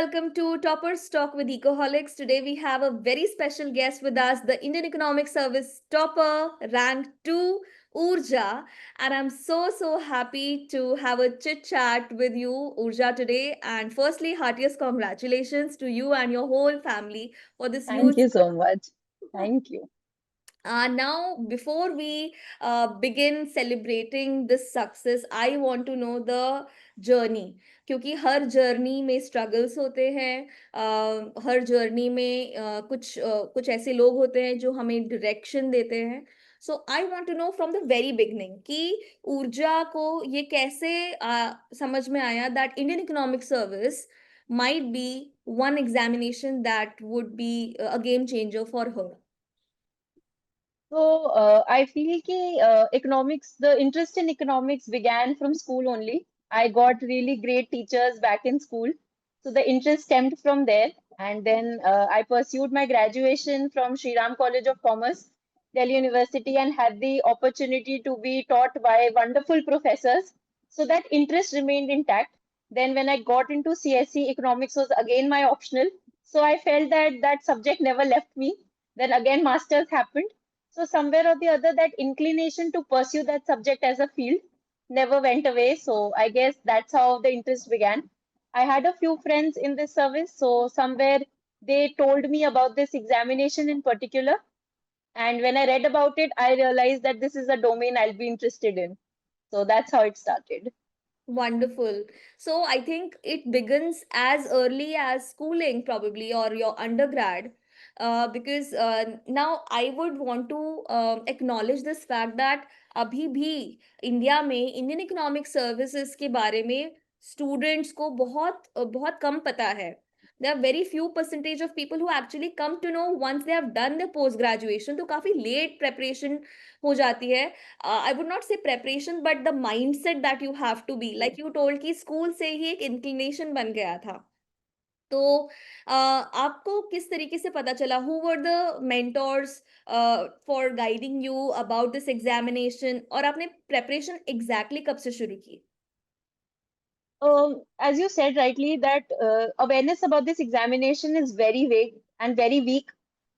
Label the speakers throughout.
Speaker 1: welcome to Toppers Talk with Ecoholics. Today we have a very special guest with us, the Indian Economic Service topper, rank 2, Urja. And I'm so happy to have a chit chat with you, Urja, today. And firstly, heartiest congratulations to you and your whole family for this
Speaker 2: Thank
Speaker 1: huge.
Speaker 2: you so much. Thank you.
Speaker 1: Now, before we begin celebrating this success, I want to know the journey. क्योंकि हर journey में struggles होते हैं, हर journey में कुछ ऐसे लोग होते हैं जो हमें डायरेक्शन देते हैं. So I want to know from the very beginning कि ऊर्जा को ये कैसे समझ में आया that Indian Economic Service might be one examination that would be a game changer for her.
Speaker 2: So I feel ki economics, the interest in economics began from school only. I got really great teachers back in school. So the interest stemmed from there. And then I pursued my graduation from Sri Ram College of Commerce, Delhi University, and had the opportunity to be taught by wonderful professors. So that interest remained intact. Then when I got into CSE, economics was again my optional. So I felt that that subject never left me. Then again, masters happened. So somewhere or the other, that inclination to pursue that subject as a field never went away. So I guess that's how the interest began. I had a few friends in this service, so somewhere they told me about this examination in particular. And when I read about it, I realized that this is a domain I'll be interested in. So that's how it started.
Speaker 1: Wonderful. So I think it begins as early as schooling, probably, or your undergrad. Because now I would want to acknowledge this fact that अभी भी India में Indian economic services के बारे में students को बहुत कम पता है. There are very few percentage of people who actually come to know once they have done their post graduation. तो काफी late preparation हो जाती है. I would not say preparation, but the mindset that you have to be. Like you told कि school से ही एक inclination बन गया था. तो आपको किस तरीके से पता चला? Who were the mentors for guiding you about this examination? और आपने preparation exactly कब से शुरू की?
Speaker 2: As you said rightly, that awareness about this examination is very vague and very weak,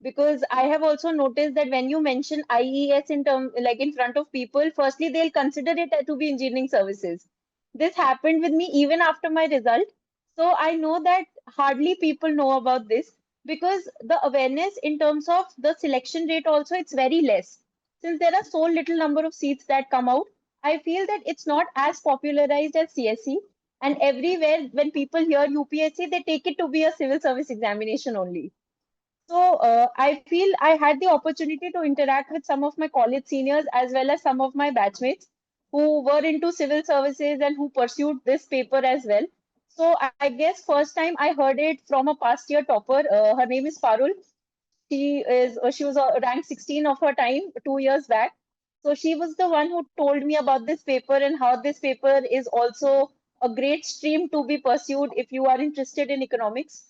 Speaker 2: because I have also noticed that when you mention IES in term like in front of people, firstly they'll consider it to be engineering services. This happened with me even after my result. So I know that hardly people know about this, because the awareness in terms of the selection rate also, it's very less. Since there are so little number of seats that come out, I feel that it's not as popularized as CSE, and everywhere when people hear UPSC, they take it to be a civil service examination only. So I feel I had the opportunity to interact with some of my college seniors as well as some of my batchmates who were into civil services and who pursued this paper as well. So I guess first time I heard it from a past year topper. Her name is Parul. She was ranked 16 of her time 2 years back. So she was the one who told me about this paper and how this paper is also a great stream to be pursued if you are interested in economics.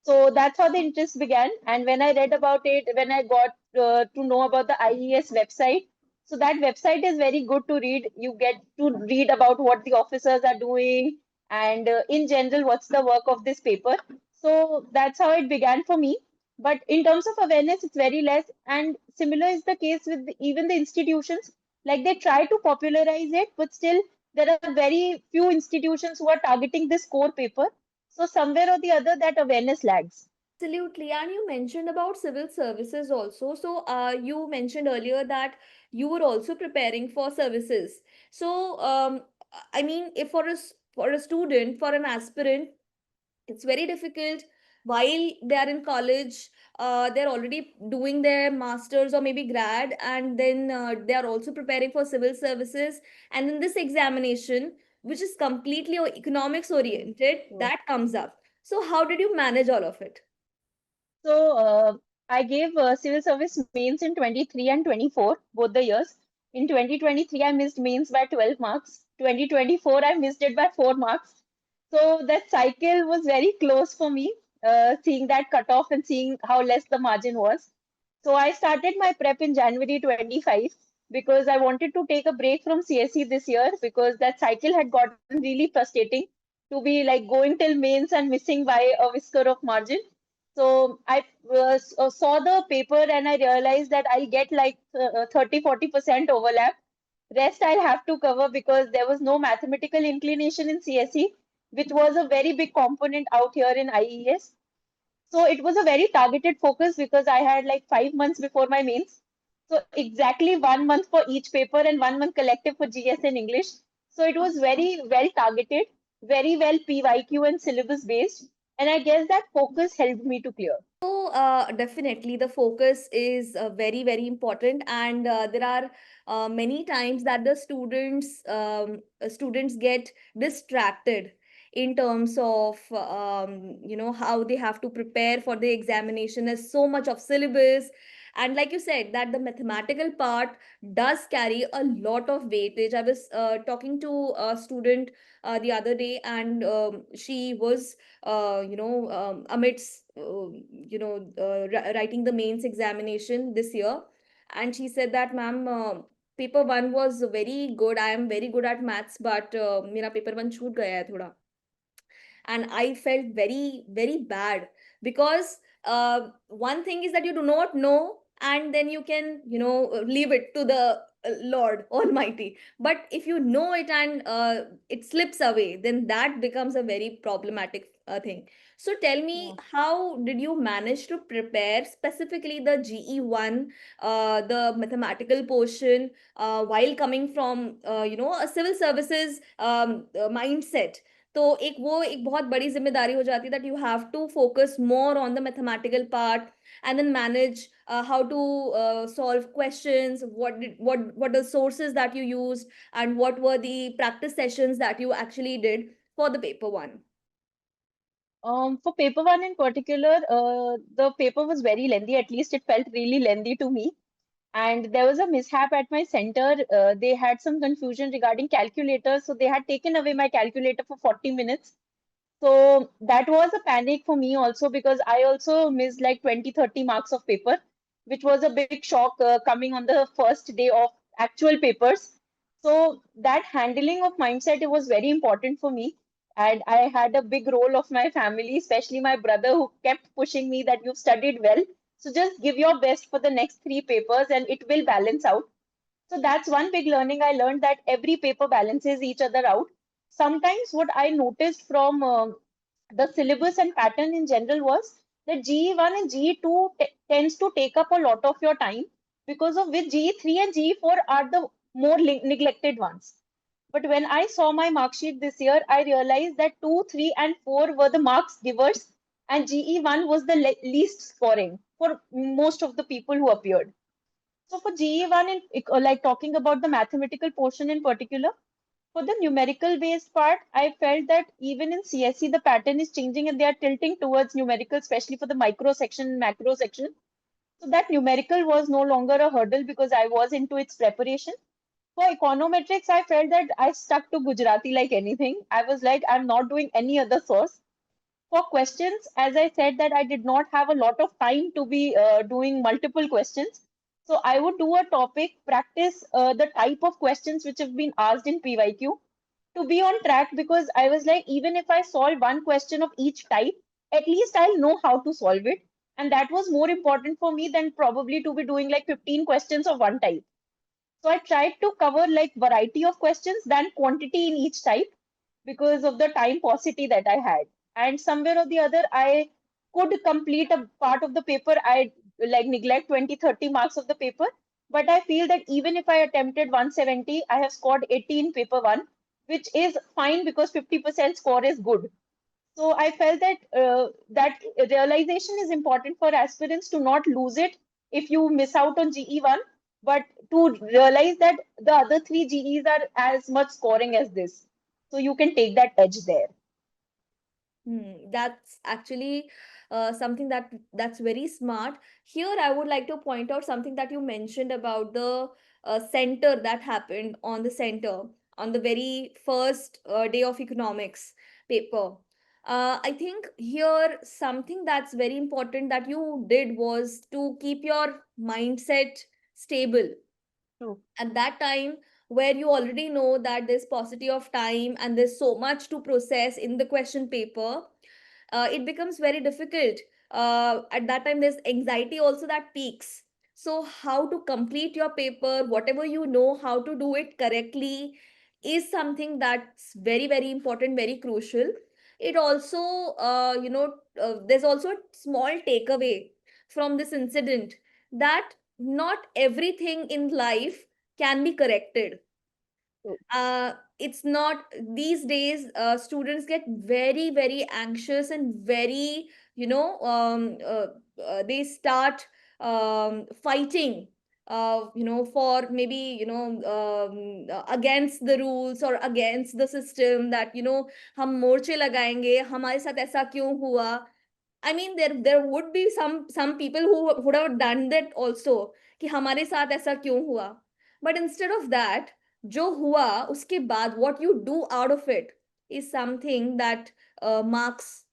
Speaker 2: So that's how the interest began. And when I read about it, when I got to know about the IES website, so that website is very good to read. You get to read about what the officers are doing and in general, what's the work of this paper. So that's how it began for me. But in terms of awareness, it's very less. And similar is the case with even the institutions. Like they try to popularize it, but still there are very few institutions who are targeting this core paper. So somewhere or the other, that awareness lags.
Speaker 1: Absolutely. And you mentioned about civil services also. So, you mentioned earlier that you were also preparing for services. So, I mean, if for a student, for an aspirant, it's very difficult while they are in college. They're already doing their masters or maybe grad, and then they are also preparing for civil services. And then this examination, which is completely economics oriented, that comes up. So, how did you manage all of it?
Speaker 2: So I gave civil service mains in 23 and 24, both the years. In 2023, I missed mains by 12 marks. 2024, I missed it by 4 marks. So that cycle was very close for me, seeing that cutoff and seeing how less the margin was. So I started my prep in January 25 because I wanted to take a break from CSE this year because that cycle had gotten really frustrating. to be like going till mains and missing by a whisker of margin. So I saw the paper and I realized that I'll get like 30-40% overlap. Rest I'll have to cover because there was no mathematical inclination in CSE, which was a very big component out here in IES. So it was a very targeted focus because I had like 5 months before my mains. So exactly 1 month for each paper and 1 month collective for GS and English. So it was very well targeted, very well PYQ and syllabus based. And I guess that focus helped me to clear.
Speaker 1: So, definitely the focus is very, very important, and there are many times that the students get distracted in terms of how they have to prepare for the examination. There's so much of syllabus, and like you said, that the mathematical part does carry a lot of weightage. I was talking to a student the other day, and she was amidst writing the mains examination this year, and she said that, ma'am, paper one was very good. I am very good at maths, but मेरा paper one छूट गया है थोड़ा. And I felt very, very bad, because one thing is that you do not know, and then you can leave it to the Lord Almighty. But if you know it and it slips away, then that becomes a very problematic thing. So tell me,
Speaker 2: Yeah.
Speaker 1: how did you manage to prepare specifically the GE1, the mathematical portion, while coming from a civil services mindset? तो एक बहुत बड़ी जिम्मेदारी हो जाती है, that you have to focus more on the mathematical part, and then manage how to solve questions, what the sources that you used, and what were the practice sessions that you actually did for the paper one.
Speaker 2: For paper one in particular, the paper was very lengthy. At least it felt really lengthy to me. And there was a mishap at my center. They had some confusion regarding calculators, so they had taken away my calculator for 40 minutes. So that was a panic for me also because I also missed like 20-30 marks of paper, which was a big shock coming on the first day of actual papers. So that handling of mindset, it was very important for me. And I had a big role of my family, especially my brother, who kept pushing me that you've studied well. So just give your best for the next three papers and it will balance out. So that's one big learning I learned, that every paper balances each other out. Sometimes what I noticed from the syllabus and pattern in general was that GE1 and GE2 tends to take up a lot of your time, because of which GE3 and GE4 are the more neglected ones. But when I saw my mark sheet this year, I realized that 2, 3, and 4 were the marks givers, and GE1 was the least scoring for most of the people who appeared. So for GE1, like talking about the mathematical portion in particular, for the numerical based part, I felt that even in CSE, the pattern is changing and they are tilting towards numerical, especially for the micro section, macro section. So that numerical was no longer a hurdle because I was into its preparation. For econometrics, I felt that I stuck to Gujarati like anything. I was like, I'm not doing any other source. For questions, as I said, that I did not have a lot of time to be doing multiple questions. So I would do a topic, practice the type of questions which have been asked in PYQ to be on track, because I was like, even if I solve one question of each type, at least I'll know how to solve it. And that was more important for me than probably to be doing like 15 questions of one type. So I tried to cover like variety of questions than quantity in each type because of the time paucity that I had. And somewhere or the other, I could complete a part of the paper. I like neglect 20-30 marks of the paper. But I feel that even if I attempted 170, I have scored 80 in paper one, which is fine because 50% score is good. So I felt that that realization is important for aspirants to not lose it if you miss out on GE1, but to realize that the other three GEs are as much scoring as this. So you can take that edge there.
Speaker 1: That's actually something that's very smart. Here, I would like to point out something that you mentioned about the center that happened on the center on the very first day of economics paper. I think here something that's very important that you did was to keep your mindset stable.
Speaker 2: True.
Speaker 1: At that time, where you already know that there's paucity of time and there's so much to process in the question paper, it becomes very difficult. At that time, there's anxiety also that peaks. So, how to complete your paper, whatever you know, how to do it correctly is something that's very, very important, very crucial. It also, there's also a small takeaway from this incident, that not everything in life can be corrected.
Speaker 2: True.
Speaker 1: It's not, these days students get very, very anxious and very, they start fighting, for maybe, against the rules or against the system, that हम मोर्चे लगाएंगे, हमारे साथ ऐसा क्यों हुआ. I mean, there would be some people who would have done that also, कि हमारे साथ ऐसा क्यों हुआ. But instead of that, जो हुआ उसके बाद, what you do out of it is something that marks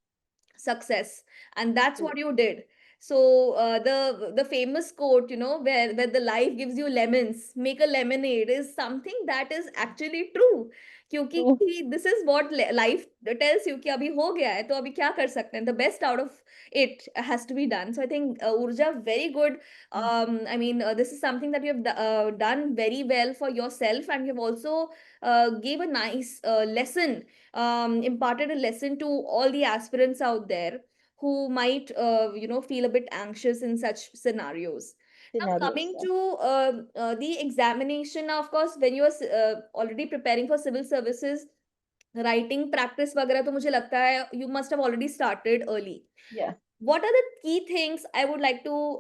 Speaker 1: success, and that's
Speaker 2: True.
Speaker 1: what you did. So the famous quote, where the life gives you lemons, make a lemonade, is something that is actually true. क्योंकि
Speaker 2: True.
Speaker 1: this is what life tells you, कि अभी हो गया है तो अभी क्या कर सकते हैं, the best out of it has to be done. So I think, Urja, very good. I mean, this is something that you have done very well for yourself, and you have also gave a nice lesson, imparted a lesson to all the aspirants out there who might feel a bit anxious in such scenarios. Now,
Speaker 2: Scenarios.
Speaker 1: coming
Speaker 2: Yeah.
Speaker 1: to the examination, of course, when you are already preparing for civil services, writing practice वगैरह, तो मुझे लगता है you must have already started early.
Speaker 2: Yeah.
Speaker 1: What are the key things I would like to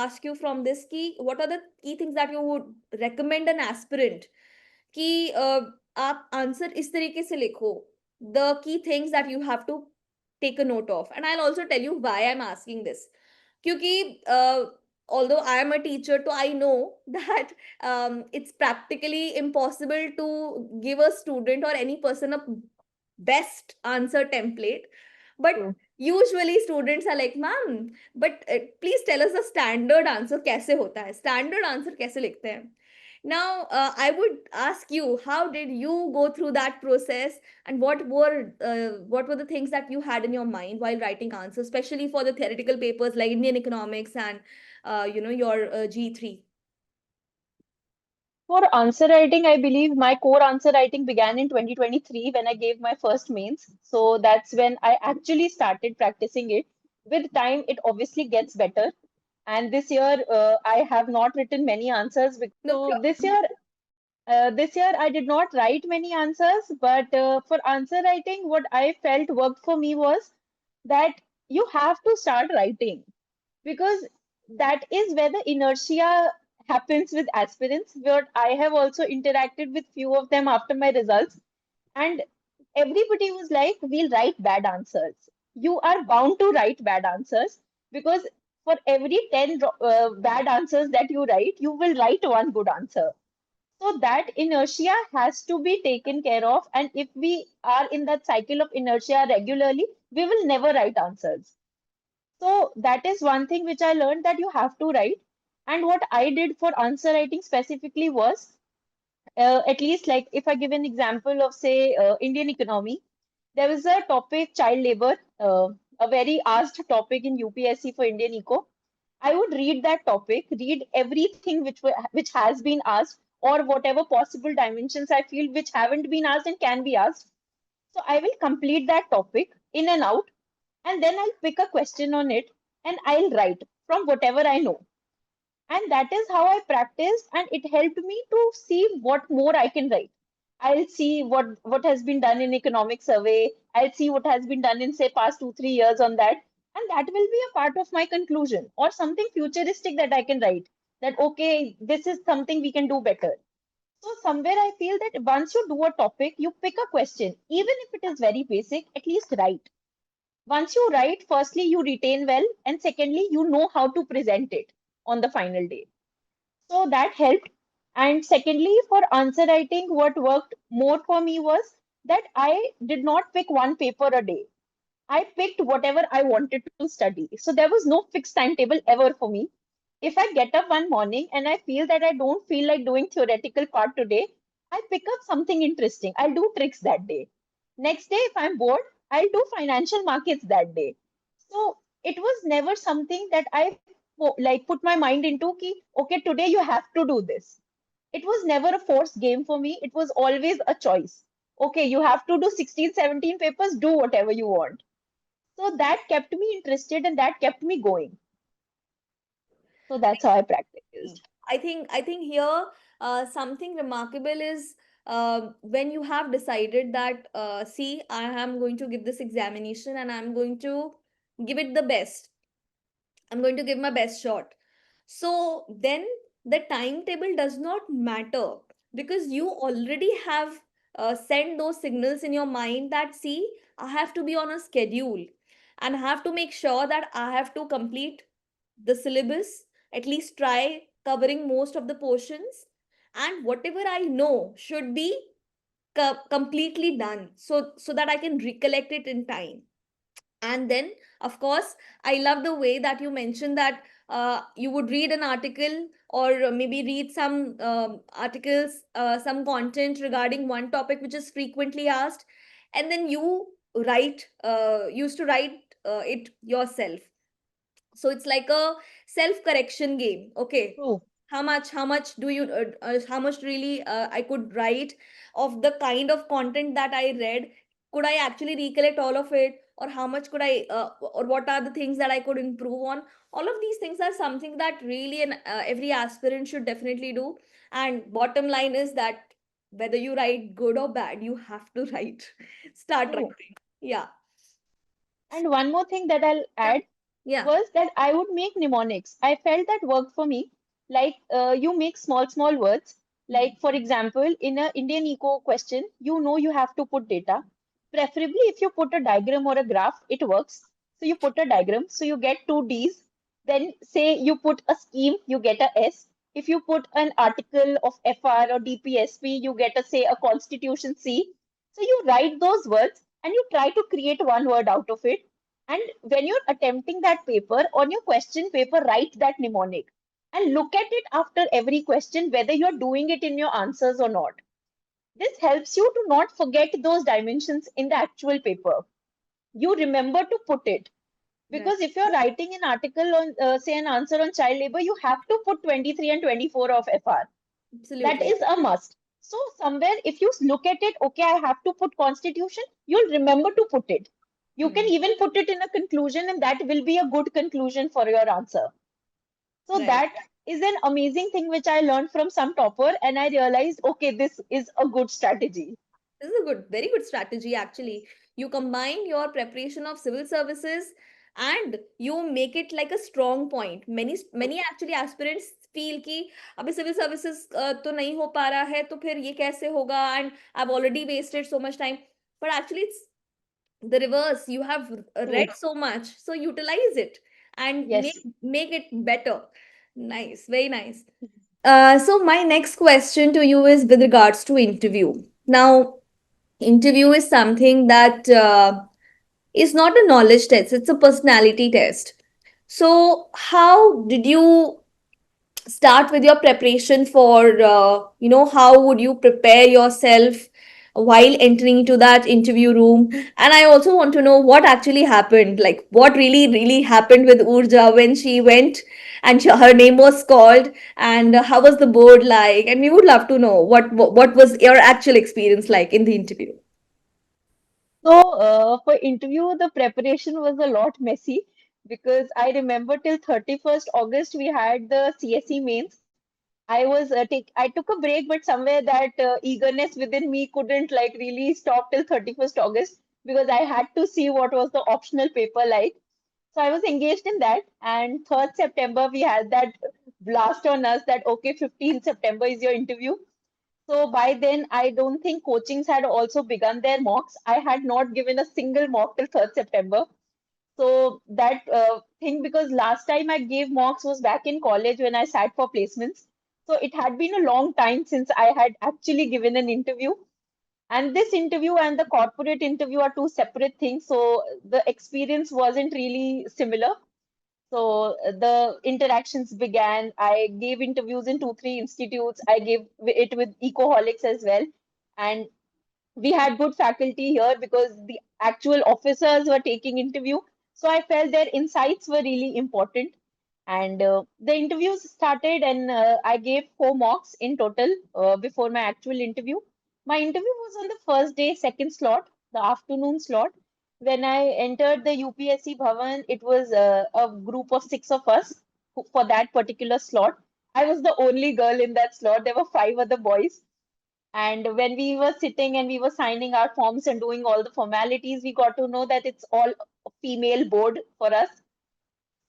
Speaker 1: ask you from this key? What are the key things that you would recommend an aspirant कि आप answer इस तरीके से लिखो, the key things that you have to take a note of, and I'll also tell you why I'm asking this. क्योंकि although I am a teacher, तो I know that it's practically impossible to give a student or any person a best answer template. But
Speaker 2: True.
Speaker 1: usually students are like, ma'am, but please tell us the standard answer कैसे होता है, standard answer कैसे लिखते हैं. Now, I would ask you, how did you go through that process, and what were the things that you had in your mind while writing answers, especially for the theoretical papers like Indian economics and your G3.
Speaker 2: For answer writing, I believe my core answer writing began in 2023 when I gave my first mains. So that's when I actually started practicing it. With time, it obviously gets better. And this year, I have not written many answers.
Speaker 1: No
Speaker 2: So
Speaker 1: problem.
Speaker 2: this year I did not write many answers. But for answer writing, what I felt worked for me was that you have to start writing, because that is where the inertia happens with aspirants, where I have also interacted with few of them after my results, and everybody was like, we'll write bad answers. You are bound to write bad answers, because for every 10 bad answers that you write, you will write one good answer. So that inertia has to be taken care of, and if we are in that cycle of inertia regularly, we will never write answers. So that is one thing which I learned, that you have to write. And what I did for answer writing specifically was, at least like if I give an example of say Indian economy, there was a topic child labor, a very asked topic in UPSC for Indian eco. I would read that topic, read everything which has been asked, or whatever possible dimensions I feel which haven't been asked and can be asked. So I will complete that topic in and out, and then I'll pick a question on it and I'll write from whatever I know. And that is how I practiced, and it helped me to see what more I can write. I'll see what has been done in economic survey. I'll see what has been done in say past 2 3 years on that, and that will be a part of my conclusion or something futuristic that I can write. That okay, this is something we can do better. So somewhere I feel that once you do a topic, you pick a question, even if it is very basic, at least write. Once you write, firstly, you retain well, and secondly, you know how to present it on the final day. So that helped. And secondly, for answer writing, what worked more for me was that I did not pick one paper a day. I picked whatever I wanted to study. So there was no fixed timetable ever for me. If I get up one morning and I feel that I don't feel like doing theoretical part today, I pick up something interesting. I'll do tricks that day. Next day, if I'm bored, I'll do financial markets that day. So it was never something that I like put my mind into ki, okay, today you have to do this. It was never a forced game for me. It was always a choice. Okay, you have to do 16, 17 papers, do whatever you want. So that kept me interested and that kept me going. So that's how I practiced.
Speaker 1: I think here something remarkable is when you have decided that see, I am going to give this examination and I'm going to give it the best. I'm going to give my best shot. So then the timetable does not matter because you already have sent those signals in your mind that see, I have to be on a schedule and I have to make sure that I have to complete the syllabus, at least try covering most of the portions, and whatever I know should be completely done so that I can recollect it in time. And then of course I love the way that you mentioned that you would read an article or maybe read some articles, some content regarding one topic which is frequently asked, and then you used to write it yourself. So it's like a self correction game. Okay,
Speaker 2: True,
Speaker 1: how much do you how much really I could write of the kind of content that I read, could I actually recollect all of it, or how much could I or what are the things that I could improve on. All of these things are something that really every aspirant should definitely do. And bottom line is that whether you write good or bad, you have to write. Start
Speaker 2: true.
Speaker 1: writing. Yeah.
Speaker 2: And one more thing that I'll
Speaker 1: Yeah.
Speaker 2: add
Speaker 1: Yeah.
Speaker 2: was that I would make mnemonics. I felt that worked for me. Like you make small, small words. Like for example, in a Indian eco question, you know you have to put data. Preferably, if you put a diagram or a graph, it works. So you put a diagram, so you get two D's. Then say you put a scheme, you get a S. If you put an article of FR or DPSP, you get a say a constitution C. So you write those words and you try to create one word out of it, and when you're attempting that paper, on your question paper, write that mnemonic and look at it after every question, whether you're doing it in your answers or not. This helps you to not forget those dimensions in the actual paper. You remember to put it.
Speaker 1: Right.
Speaker 2: Because if you're writing an article on, say, an answer on child labor, you have to put 23 and 24 of FR. That
Speaker 1: Absolutely.
Speaker 2: is a must. So, somewhere, if you look at it, okay, I have to put constitution, you'll remember to put it. You can
Speaker 1: Hmm.
Speaker 2: even put it in a conclusion, and that will be a good conclusion for your answer. So,
Speaker 1: Right.
Speaker 2: that is an amazing thing which I learned from some topper, and I realized, okay, this is a good strategy.
Speaker 1: This is a good, very good strategy actually. You combine your preparation of civil services and you make it like a strong point. Many actually aspirants feel कि अभी civil services तो नहीं हो पा रहा है तो फिर ये कैसे होगा, and I've already wasted so much time. But actually it's the reverse. You have read
Speaker 2: True.
Speaker 1: so much, so utilize it and
Speaker 2: Yes.
Speaker 1: make it better. Nice, very nice. So my next question to you is with regards to interview. Now, interview is something that is not a knowledge test, it's a personality test. So how did you start with your preparation for how would you prepare yourself while entering into that interview room? And I also want to know what actually happened, like what really happened with Urja when she went and her name was called, and how was the board like, and we would love to know what was your actual experience like in the interview.
Speaker 2: So, for interview, the preparation was a lot messy because I remember till 31st August we had the CSE mains. I took a break, but somewhere that eagerness within me couldn't like really stop till 31st August because I had to see what was the optional paper like. So I was engaged in that, and 3rd September we had that blast on us that okay, 15th September is your interview. So by then, I don't think coachings had also begun their mocks. I had not given a single mock till 3rd September. So that thing, because last time I gave mocks was back in college when I sat for placements. So it had been a long time since I had actually given an interview. And this interview and the corporate interview are two separate things. So the experience wasn't really similar. So the interactions began. I gave interviews in 2, 3 institutes. I gave it with Ecoholics as well. And we had good faculty here because the actual officers were taking interview. So I felt their insights were really important. And the interviews started, and I gave 4 mocks in total before my actual interview. My interview was on the first day, second slot, the afternoon slot. When I entered the UPSC Bhavan, it was a group of 6 of us for that particular slot. I was the only girl in that slot. There were 5 other boys. And when we were sitting and we were signing our forms and doing all the formalities, we got to know that it's all female board for us.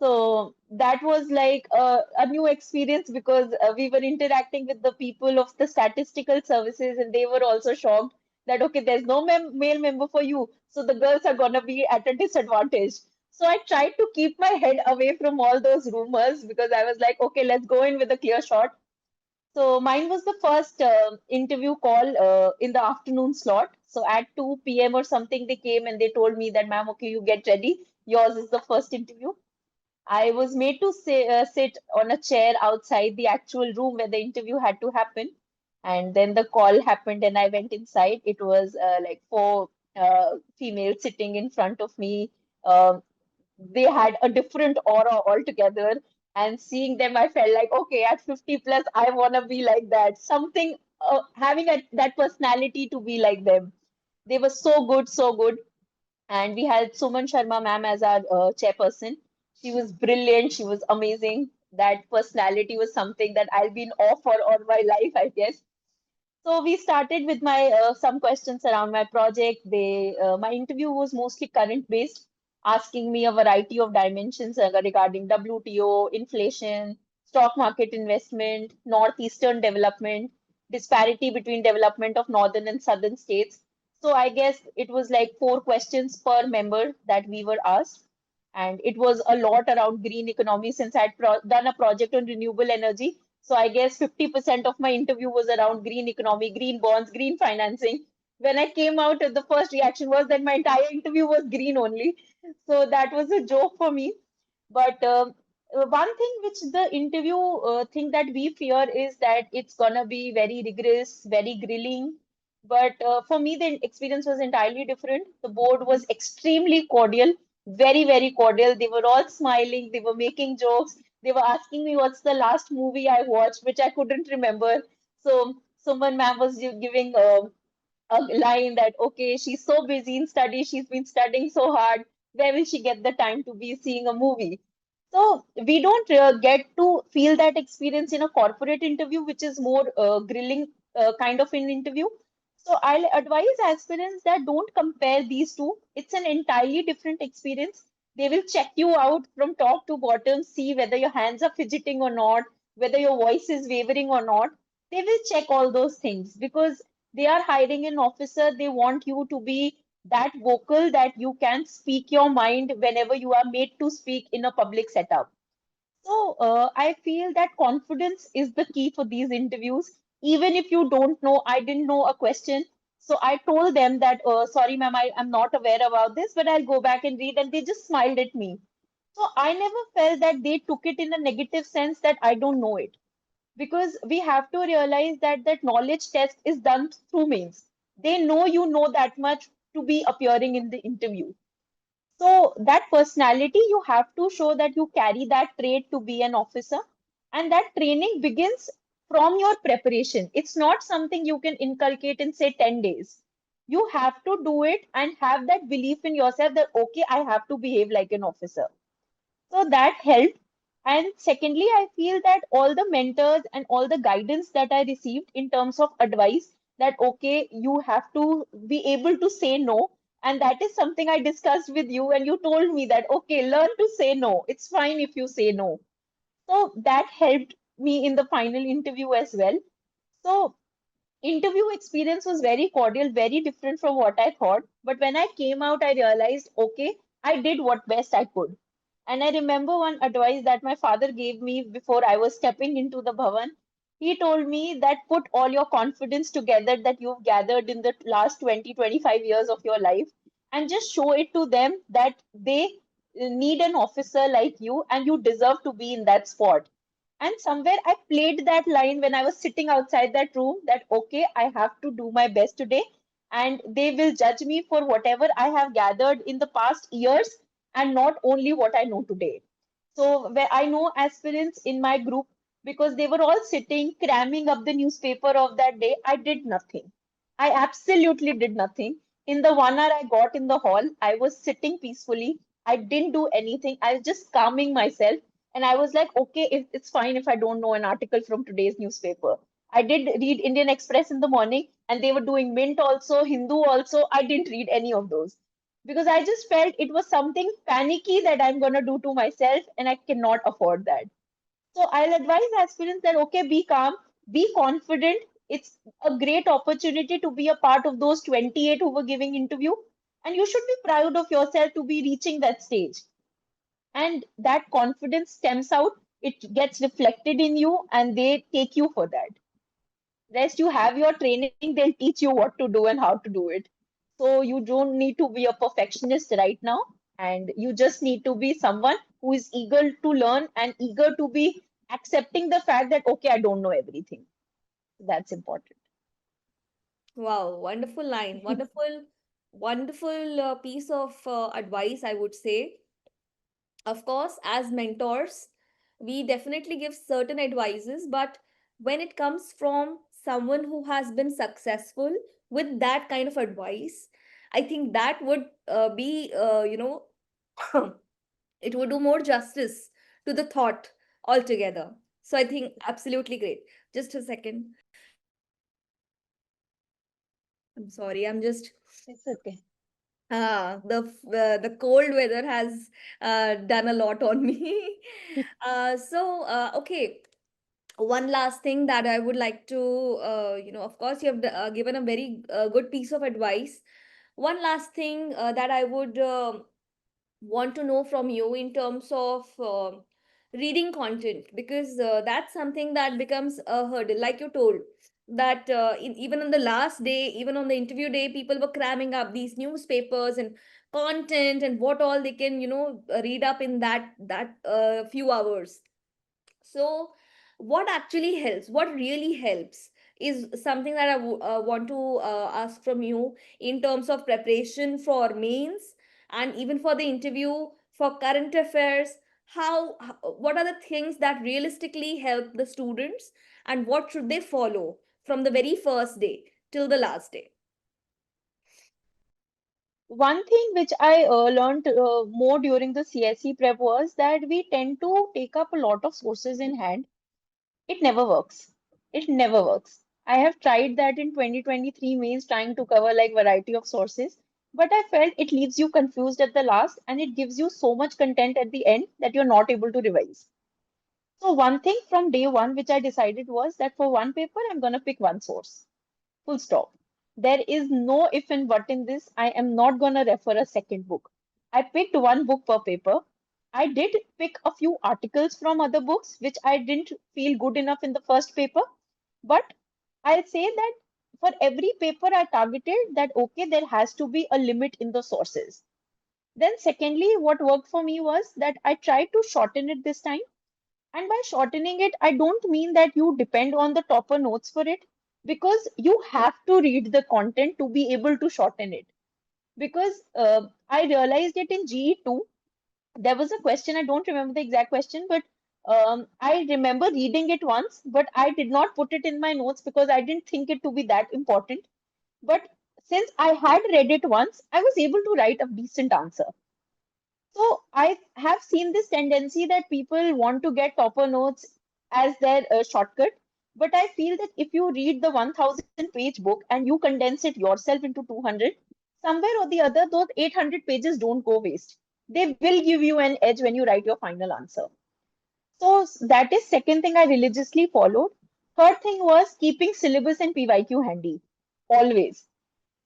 Speaker 2: So that was like a new experience because we were interacting with the people of the statistical services, and they were also shocked that, okay, there's no male member for you. So the girls are going to be at a disadvantage. So I tried to keep my head away from all those rumors because I was like, okay, let's go in with a clear shot. So mine was the first interview call in the afternoon slot. So at 2 p.m. or something, they came and they told me that, ma'am, okay, you get ready. Yours is the first interview. I was made to sit on a chair outside the actual room where the interview had to happen. And then the call happened and I went inside. It was like 4 females sitting in front of me. Um, they had a different aura altogether. And seeing them, I felt like, okay, at 50 plus, I want to be like that. Something, having that personality to be like them. They were so good, so good. And we had Suman Sharma ma'am as our chairperson. She was brilliant. She was amazing. That personality was something that I'll be in awe for all my life, I guess. So we started with my some questions around my project. My interview was mostly current based, asking me a variety of dimensions regarding WTO, inflation, stock market investment, northeastern development, disparity between development of northern and southern states. So I guess it was like 4 questions per member that we were asked. And it was a lot around green economy since I'd done a project on renewable energy. So I guess 50% of my interview was around green economy, green bonds, green financing. When I came out, the first reaction was that my entire interview was green only. So that was a joke for me. But one thing which the interview thing that we fear is that it's gonna be very rigorous, very grilling. But for me, the experience was entirely different. The board was extremely cordial, very, very cordial. They were all smiling, they were making jokes, they were asking me what's the last movie I watched, which I couldn't remember. So someone ma'am was giving a line that, okay, she's so busy in study, she's been studying so hard, where will she get the time to be seeing a movie? So we don't get to feel that experience in a corporate interview, which is more grilling kind of an interview. So I'll advise aspirants that don't compare these two. It's an entirely different experience. They will check you out from top to bottom, see whether your hands are fidgeting or not, whether your voice is wavering or not. They will check all those things because they are hiring an officer. They want you to be that vocal that you can speak your mind whenever you are made to speak in a public setup. So I feel that confidence is the key for these interviews. Even if you don't know, I didn't know a question. So I told them that, sorry, ma'am, I'm not aware about this, but I'll go back and read. And they just smiled at me. So I never felt that they took it in a negative sense that I don't know it. Because we have to realize that that knowledge test is done through means. They know you know that much to be appearing in the interview. So that personality, you have to show that you carry that trait to be an officer. And that training begins from your preparation. It's not something you can inculcate in, say, 10 days. You have to do it and have that belief in yourself that, okay, I have to behave like an officer. So that helped. And secondly, I feel that all the mentors and all the guidance that I received in terms of advice that, okay, you have to be able to say no. And that is something I discussed with you, and you told me that, okay, learn to say no. It's fine if you say no. So that helped me in the final interview as well. So interview experience was very cordial, very different from what I thought. But when I came out, I realized, okay, I did what best I could. And I remember one advice that my father gave me before I was stepping into the Bhavan. He told me that put all your confidence together that you've gathered in the last 20, 25 years of your life and just show it to them that they need an officer like you, and you deserve to be in that spot. And somewhere I played that line when I was sitting outside that room, that okay, I have to do my best today, and they will judge me for whatever I have gathered in the past years, and not only what I know today. So where I know aspirants in my group, because they were all sitting cramming up the newspaper of that day, I did nothing. I absolutely did nothing. In the 1 hour I got in the hall, I was sitting peacefully. I didn't do anything. I was just calming myself. And I was like, okay, if it's fine if I don't know an article from today's newspaper. I did read Indian Express in the morning, and they were doing Mint also, Hindu also. I didn't read any of those because I just felt it was something panicky that I'm going to do to myself, and I cannot afford that. So I'll advise aspirants that okay, be calm, be confident. It's a great opportunity to be a part of those 28 who were giving interview, and you should be proud of yourself to be reaching that stage. And that confidence stems out, it gets reflected in you, and they take you for that. Rest, you have your training, they'll teach you what to do and how to do it. So you don't need to be a perfectionist right now, and you just need to be someone who is eager to learn and eager to be accepting the fact that okay, I don't know everything. That's important.
Speaker 1: Wow, wonderful line. Wonderful, wonderful piece of advice, I would say. Of course, as mentors, we definitely give certain advices, but when it comes from someone who has been successful with that kind of advice, I think that would it would do more justice to the thought altogether. So I think absolutely great. Just a second. I'm sorry. I'm just
Speaker 2: It's okay.
Speaker 1: the cold weather has done a lot on me. Okay. One last thing that I would like to, of course, you have given a very good piece of advice. One last thing that I would want to know from you in terms of reading content, because that's something that becomes a hurdle, like you told that even on the last day, even on the interview day, people were cramming up these newspapers and content and what all they can read up in that few hours. So what actually helps, what really helps, is something that I want to ask from you in terms of preparation for mains and even for the interview, for current affairs. What are the things that realistically help the students, and what should they follow from the very first day till the last day?
Speaker 2: One thing which I learned more during the CSE prep was that we tend to take up a lot of sources in hand. It never works. It never works. I have tried that in 2023 means trying to cover like variety of sources, but I felt it leaves you confused at the last, and it gives you so much content at the end that you're not able to revise. So one thing from day one which I decided was that for one paper I'm going to pick one source. Full stop. There is no if and but in this. I am not going to refer a second book. I picked one book per paper. I did pick a few articles from other books, which I didn't feel good enough in the first paper. But I'll say that for every paper I targeted that, okay, there has to be a limit in the sources. Then, secondly, what worked for me was that I tried to shorten it this time. And by shortening it, I don't mean that you depend on the topper notes for it, because you have to read the content to be able to shorten it. Because I realized it in GE too. There was a question, I don't remember the exact question, but I remember reading it once, but I did not put it in my notes because I didn't think it to be that important. But since I had read it once, I was able to write a decent answer. So I have seen this tendency that people want to get topper notes as their shortcut. But I feel that if you read the 1000-page book and you condense it yourself into 200, somewhere or the other, those 800 pages don't go waste. They will give you an edge when you write your final answer. So that is second thing I religiously followed. Third thing was keeping syllabus and PYQ handy. Always,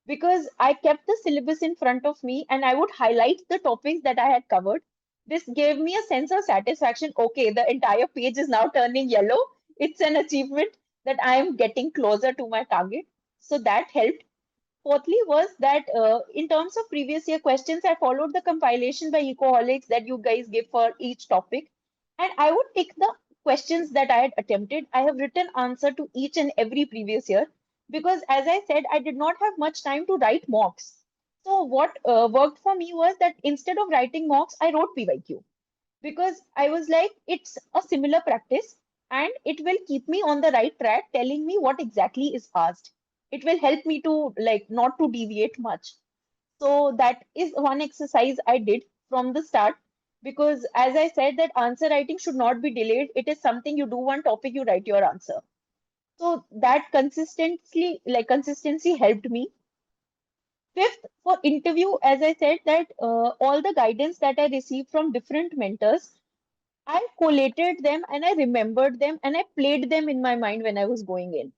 Speaker 2: because I kept the syllabus in front of me and I would highlight the topics that I had covered. This gave me a sense of satisfaction. Okay, the entire page is now turning yellow. It's an achievement that I am getting closer to my target. So that helped. Fourthly was that in terms of previous year questions, I followed the compilation by Ecoholics that you guys give for each topic. And I would take the questions that I had attempted. I have written answer to each and every previous year because, as I said, I did not have much time to write mocks. So what worked for me was that instead of writing mocks, I wrote PYQ because I was like, it's a similar practice and it will keep me on the right track, telling me what exactly is asked. It will help me to like not to deviate much. So that is one exercise I did from the start because as I said that answer writing should not be delayed. It is something you do one topic, you write your answer. So that consistency helped me. Fifth, for interview, as I said that all the guidance that I received from different mentors, I collated them and I remembered them and I played them in my mind when I was going in.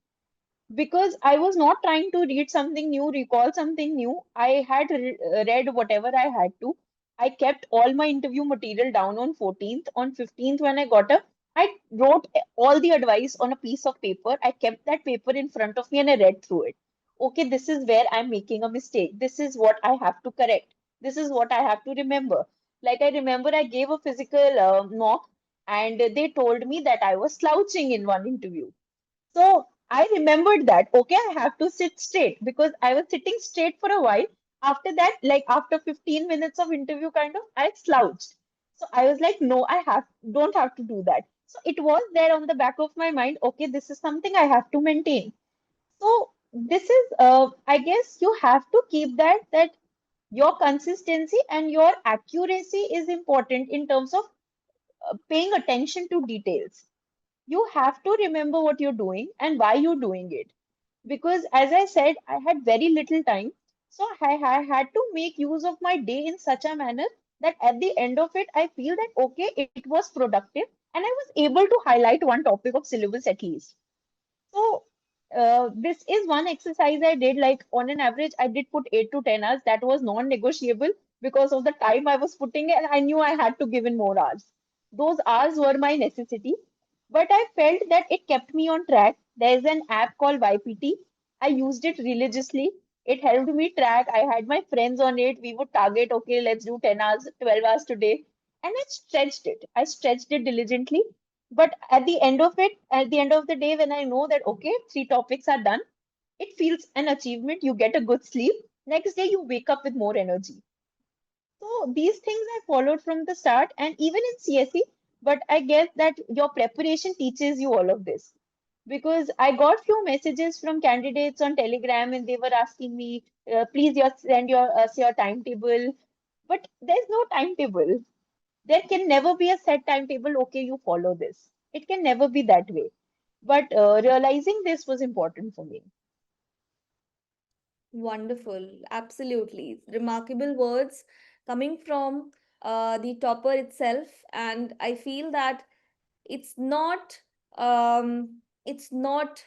Speaker 2: Because I was not trying to read something new, recall something new. I had read whatever I had to. I kept all my interview material down on 14th. On 15th, when I got up, I wrote all the advice on a piece of paper. I kept that paper in front of me and I read through it. Okay, this is where I'm making a mistake. This is what I have to correct. This is what I have to remember. Like I remember I gave a physical mock and they told me that I was slouching in one interview. So I remembered that, okay, I have to sit straight because I was sitting straight for a while. After that, like after 15 minutes of interview, kind of, I slouched. So I was like, no, don't have to do that. So it was there on the back of my mind, okay, this is something I have to maintain. So this is, I guess you have to keep that your consistency and your accuracy is important in terms of paying attention to details. You have to remember what you're doing and why you're doing it. Because as I said, I had very little time. So I had to make use of my day in such a manner that at the end of it, I feel that okay, it was productive and I was able to highlight one topic of syllabus at least. So this is one exercise I did. Like on an average, I did put 8 to 10 hours. That was non-negotiable because of the time I was putting in. I knew I had to give in more hours. Those hours were my necessity, but I felt that it kept me on track. There's an app called YPT. I used it religiously. It helped me track. I had my friends on it. We would target, okay, let's do 10 hours, 12 hours today. And I stretched it. I stretched it diligently, but at the end of it, at the end of the day, when I know that, okay, 3 topics are done, it feels an achievement. You get a good sleep. Next day, you wake up with more energy. So these things I followed from the start and even in CSE, but I guess that your preparation teaches you all of this. Because I got few messages from candidates on Telegram and they were asking me, please send us your timetable. But there's no timetable. There can never be a set timetable, okay, you follow this. It can never be that way. But realizing this was important for me.
Speaker 1: Wonderful. Absolutely. Remarkable words coming from the topper itself. And I feel that it's not it's not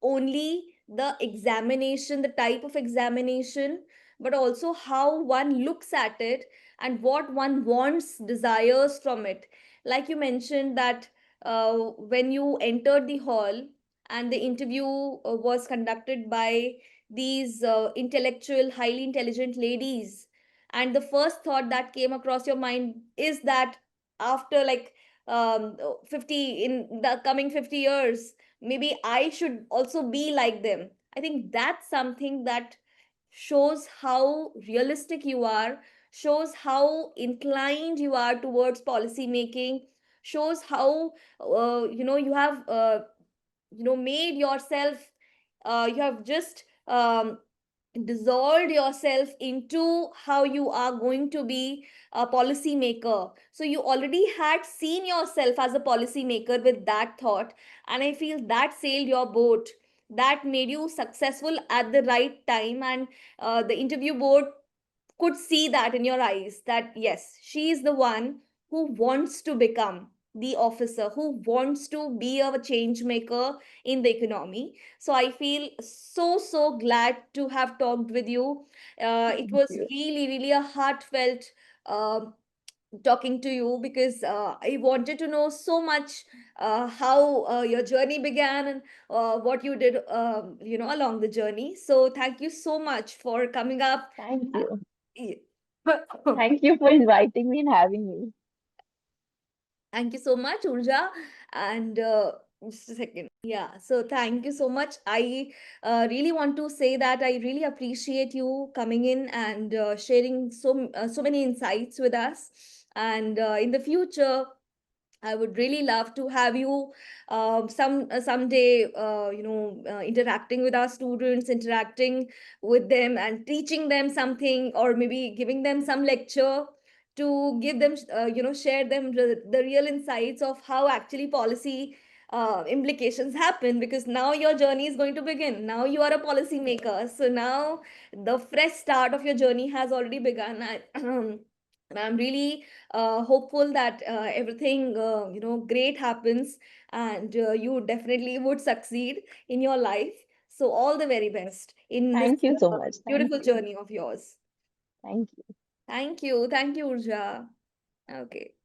Speaker 1: only the examination, the type of examination, but also how one looks at it and what one wants, desires from it. Like you mentioned that when you entered the hall and the interview was conducted by these intellectual, highly intelligent ladies, and the first thought that came across your mind is that after like 50 in the coming 50 years maybe I should also be like them. I think that's something that shows how realistic you are, shows how inclined you are towards policy making, shows how you have made yourself, you have just dissolved yourself into how you are going to be a policy maker. So you already had seen yourself as a policy maker with that thought, and I feel that sailed your boat, that made you successful at the right time. And the interview board could see that in your eyes that yes, she is the one who wants to become the officer, who wants to be a change maker in the economy. So I feel so glad to have talked with you. It
Speaker 2: Thank
Speaker 1: was
Speaker 2: you.
Speaker 1: really a heartfelt uh, talking to you, because I wanted to know so much how your journey began, and what you did, along the journey. So thank you so much for coming up.
Speaker 2: Thank you.
Speaker 1: Yeah.
Speaker 2: Thank you for inviting me and having me.
Speaker 1: Thank you so much, Urja. And just a second. Yeah. So thank you so much. I really want to say that I really appreciate you coming in and sharing so many insights with us. And in the future, I would really love to have you someday, interacting with our students, interacting with them, and teaching them something, or maybe giving them some lecture to give them, share them the real insights of how actually policy implications happen. Because now your journey is going to begin. Now you are a policy maker. So now the fresh start of your journey has already begun. And I'm really hopeful that everything great happens, and you definitely would succeed in your life. So all the very best in this
Speaker 2: Thank you so much. Thank
Speaker 1: beautiful
Speaker 2: you.
Speaker 1: journey of yours.
Speaker 2: Thank you.
Speaker 1: Thank you, Urja. Okay.